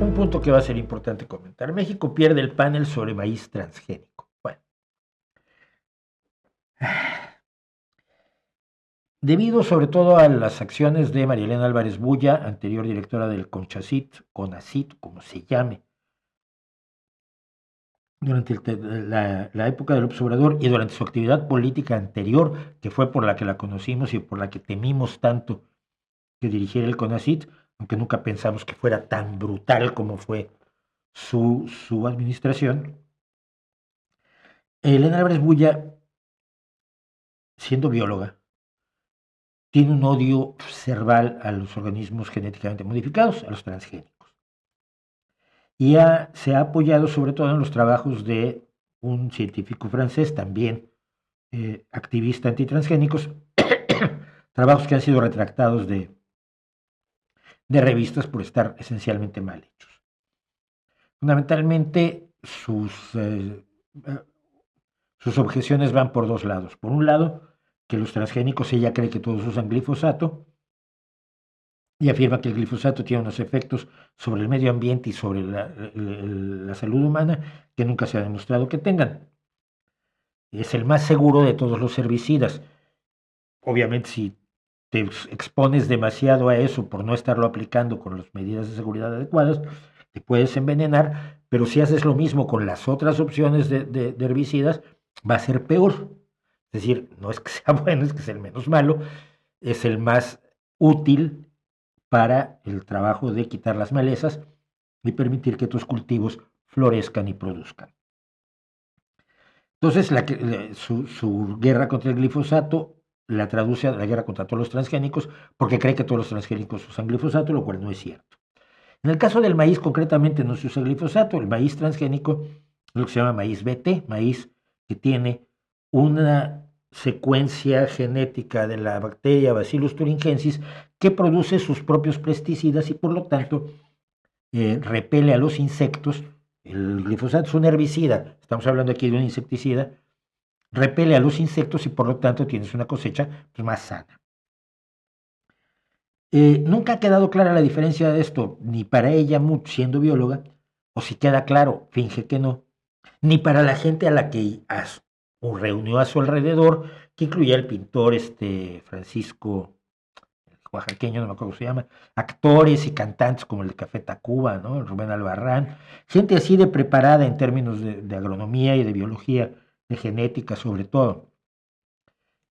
Un punto que va a ser importante comentar. México pierde el panel sobre maíz transgénico. Bueno, debido sobre todo a las acciones de María Elena Álvarez Bulla, anterior directora del CONACYT, como se llame, durante la época del observador y durante su actividad política anterior, que fue por la que la conocimos y por la que temimos tanto que dirigiera el CONACYT, aunque nunca pensamos que fuera tan brutal como fue su administración. Elena Álvarez Bulla, siendo bióloga, tiene un odio cerval a los organismos genéticamente modificados, a los transgénicos. Y se ha apoyado sobre todo en los trabajos de un científico francés, también activista antitransgénicos, trabajos que han sido retractados de revistas por estar esencialmente mal hechos. Fundamentalmente, sus objeciones van por dos lados. Por un lado, que los transgénicos, ella cree que todos usan glifosato, y afirma que el glifosato tiene unos efectos sobre el medio ambiente y sobre la salud humana que nunca se ha demostrado que tengan. Es el más seguro de todos los herbicidas. Obviamente, si te expones demasiado a eso por no estarlo aplicando con las medidas de seguridad adecuadas, te puedes envenenar, pero si haces lo mismo con las otras opciones de herbicidas, va a ser peor. Es decir, no es que sea bueno, es que es el menos malo, es el más útil para el trabajo de quitar las malezas y permitir que tus cultivos florezcan y produzcan. Entonces, su guerra contra el glifosato la traduce a la guerra contra todos los transgénicos porque cree que todos los transgénicos usan glifosato, lo cual no es cierto. En el caso del maíz, concretamente, no se usa glifosato. El maíz transgénico es lo que se llama maíz BT, maíz que tiene una secuencia genética de la bacteria Bacillus thuringiensis que produce sus propios pesticidas y por lo tanto repele a los insectos. El glifosato es un herbicida, estamos hablando aquí de un insecticida, repele a los insectos y por lo tanto tienes una cosecha pues, más sana. Nunca ha quedado clara la diferencia de esto, ni para ella, siendo bióloga, o si queda claro, finge que no, ni para la gente a la que reunió a su alrededor, que incluía el pintor Francisco oaxaqueño, no me acuerdo cómo se llama, actores y cantantes como el de Café Tacuba, ¿no? Rubén Albarrán, gente así de preparada en términos de agronomía y de biología, de genética sobre todo,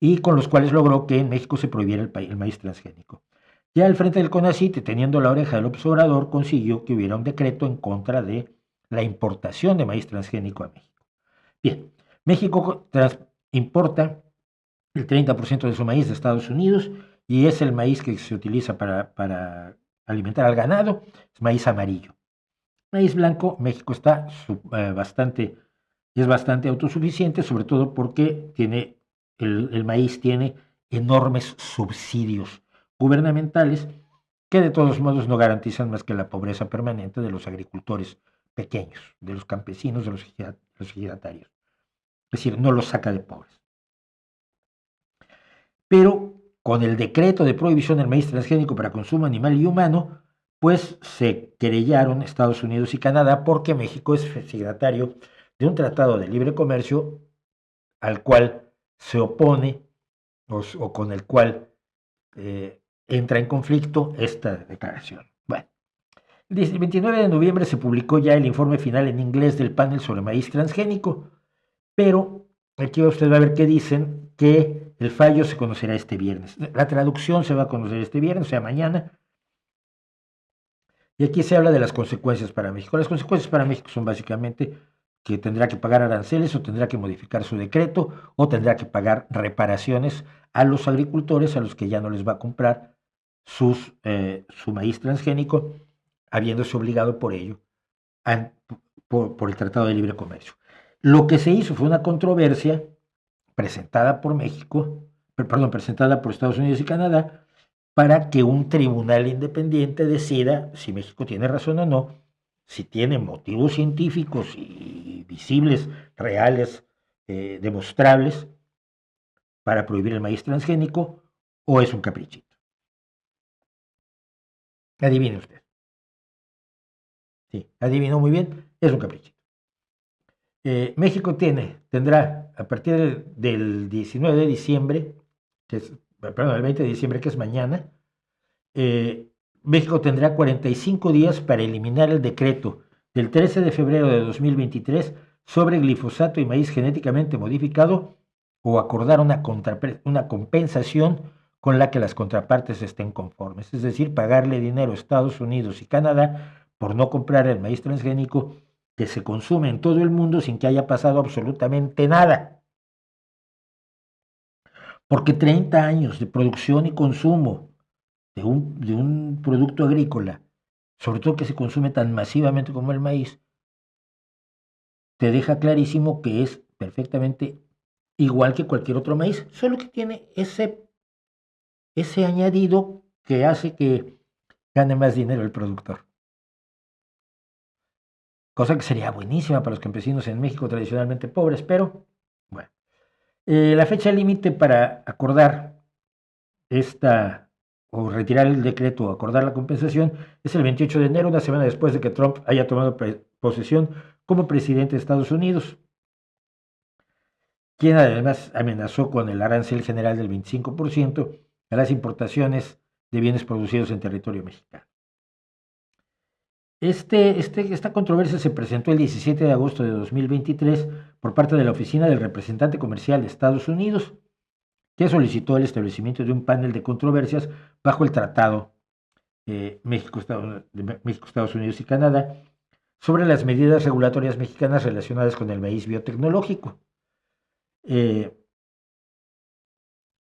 y con los cuales logró que en México se prohibiera el maíz transgénico. Ya al frente del CONACYT, teniendo la oreja del observador, consiguió que hubiera un decreto en contra de la importación de maíz transgénico a México. Bien, México importa el 30% de su maíz de Estados Unidos y es el maíz que se utiliza para alimentar al ganado, es maíz amarillo. Maíz blanco, México está es bastante autosuficiente, sobre todo porque el maíz tiene enormes subsidios gubernamentales que de todos modos no garantizan más que la pobreza permanente de los agricultores pequeños, de los campesinos, de los ejidatarios. Es decir, no los saca de pobres. Pero con el decreto de prohibición del maíz transgénico para consumo animal y humano, pues se querellaron Estados Unidos y Canadá porque México es signatario de un tratado de libre comercio al cual se opone o con el cual entra en conflicto esta declaración. Bueno, el 29 de noviembre se publicó ya el informe final en inglés del panel sobre maíz transgénico, pero aquí usted va a ver que dicen que el fallo se conocerá este viernes. La traducción se va a conocer este viernes, o sea, mañana. Y aquí se habla de las consecuencias para México. Las consecuencias para México son básicamente que tendrá que pagar aranceles o tendrá que modificar su decreto o tendrá que pagar reparaciones a los agricultores a los que ya no les va a comprar su maíz transgénico, habiéndose obligado por ello a, por el Tratado de Libre Comercio. Lo que se hizo fue una controversia presentada por México, perdón, presentada por Estados Unidos y Canadá, para que un tribunal independiente decida si México tiene razón o no, si tiene motivos científicos y visibles, reales, demostrables, para prohibir el maíz transgénico, o es un caprichito. Adivine usted. Sí, adivinó muy bien, es un caprichito. México tendrá a partir del 19 de diciembre, perdón, el 20 de diciembre, que es mañana, México tendrá 45 días para eliminar el decreto del 13 de febrero de 2023 sobre glifosato y maíz genéticamente modificado o acordar una compensación con la que las contrapartes estén conformes, es decir, pagarle dinero a Estados Unidos y Canadá por no comprar el maíz transgénico que se consume en todo el mundo sin que haya pasado absolutamente nada. Porque 30 años de producción y consumo de un producto agrícola, sobre todo que se consume tan masivamente como el maíz, te deja clarísimo que es perfectamente igual que cualquier otro maíz, solo que tiene ese añadido que hace que gane más dinero el productor. Cosa que sería buenísima para los campesinos en México tradicionalmente pobres, pero bueno. La fecha límite para acordar esta o retirar el decreto o acordar la compensación es el 28 de enero, una semana después de que Trump haya tomado posesión como presidente de Estados Unidos, quien además amenazó con el arancel general del 25% a las importaciones de bienes producidos en territorio mexicano. Esta controversia se presentó el 17 de agosto de 2023 por parte de la Oficina del Representante Comercial de Estados Unidos, que solicitó el establecimiento de un panel de controversias bajo el Tratado México, Estados Unidos y Canadá sobre las medidas regulatorias mexicanas relacionadas con el maíz biotecnológico.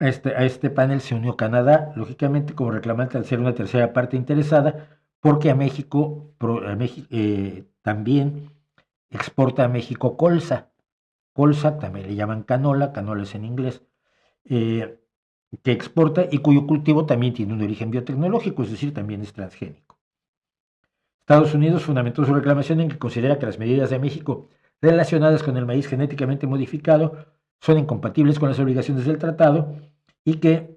A este panel se unió Canadá, lógicamente como reclamante al ser una tercera parte interesada, porque a México, también exporta a México colza. Colza también le llaman canola es en inglés, que exporta y cuyo cultivo también tiene un origen biotecnológico, es decir, también es transgénico. Estados Unidos fundamentó su reclamación en que considera que las medidas de México relacionadas con el maíz genéticamente modificado son incompatibles con las obligaciones del tratado y que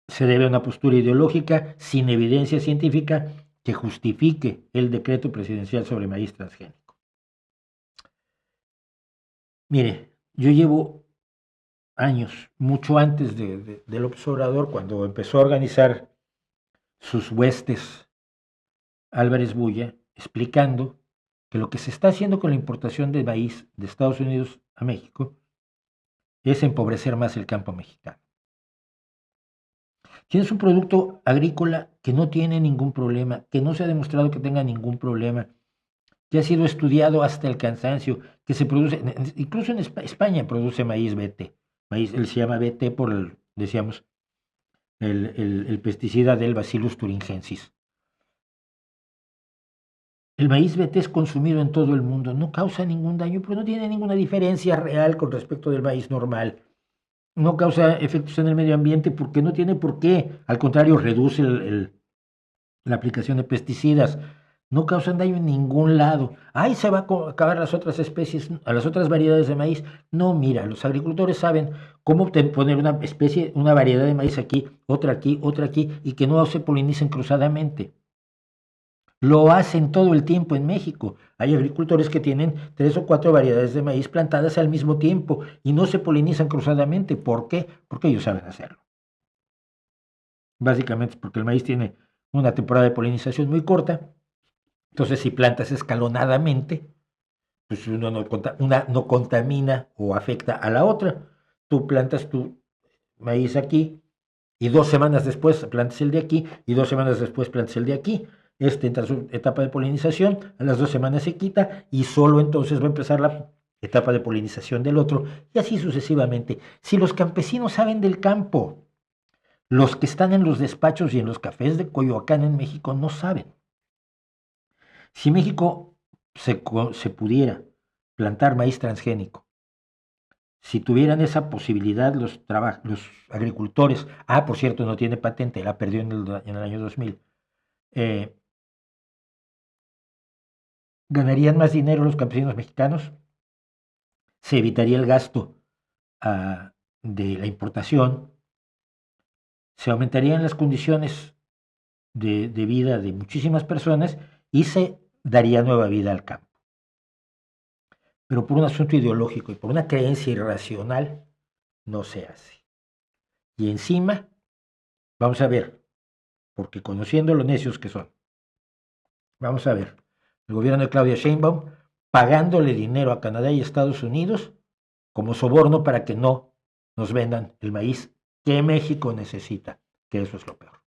se debe a una postura ideológica sin evidencia científica que justifique el decreto presidencial sobre maíz transgénico. Mire, yo llevo años, mucho antes del observador, cuando empezó a organizar sus huestes Álvarez Bulla, explicando que lo que se está haciendo con la importación de maíz de Estados Unidos a México es empobrecer más el campo mexicano. Tienes un producto agrícola que no tiene ningún problema, que no se ha demostrado que tenga ningún problema, que ha sido estudiado hasta el cansancio, que se produce, incluso en España produce maíz BT. Maíz, él se llama BT por, decíamos, el pesticida del Bacillus thuringiensis. El maíz BT es consumido en todo el mundo, no causa ningún daño, pero no tiene ninguna diferencia real con respecto del maíz normal. No causa efectos en el medio ambiente porque no tiene por qué. Al contrario, reduce la aplicación de pesticidas. No causan daño en ningún lado. Ahí se va a acabar las otras especies, a las otras variedades de maíz. No, mira, los agricultores saben cómo poner una especie, una variedad de maíz aquí, otra aquí, y que no se polinicen cruzadamente. Lo hacen todo el tiempo en México. Hay agricultores que tienen 3 o 4 variedades de maíz plantadas al mismo tiempo y no se polinizan cruzadamente. ¿Por qué? Porque ellos saben hacerlo. Básicamente porque el maíz tiene una temporada de polinización muy corta. Entonces, si plantas escalonadamente, pues una no contamina o afecta a la otra. Tú plantas tu maíz aquí y 2 semanas después plantas el de aquí y 2 semanas después plantas el de aquí. Entra su etapa de polinización, a las 2 semanas se quita y solo entonces va a empezar la etapa de polinización del otro y así sucesivamente. Si los campesinos saben del campo, los que están en los despachos y en los cafés de Coyoacán en México no saben. Si México se pudiera plantar maíz transgénico, si tuvieran esa posibilidad los agricultores, por cierto, no tiene patente, la perdió en el año 2000, ganarían más dinero los campesinos mexicanos, se evitaría el gasto de la importación, se aumentarían las condiciones de vida de muchísimas personas y se daría nueva vida al campo. Pero por un asunto ideológico y por una creencia irracional, no se hace. Y encima, vamos a ver, porque conociendo lo necios que son, vamos a ver, el gobierno de Claudia Sheinbaum pagándole dinero a Canadá y Estados Unidos como soborno para que no nos vendan el maíz que México necesita, que eso es lo peor.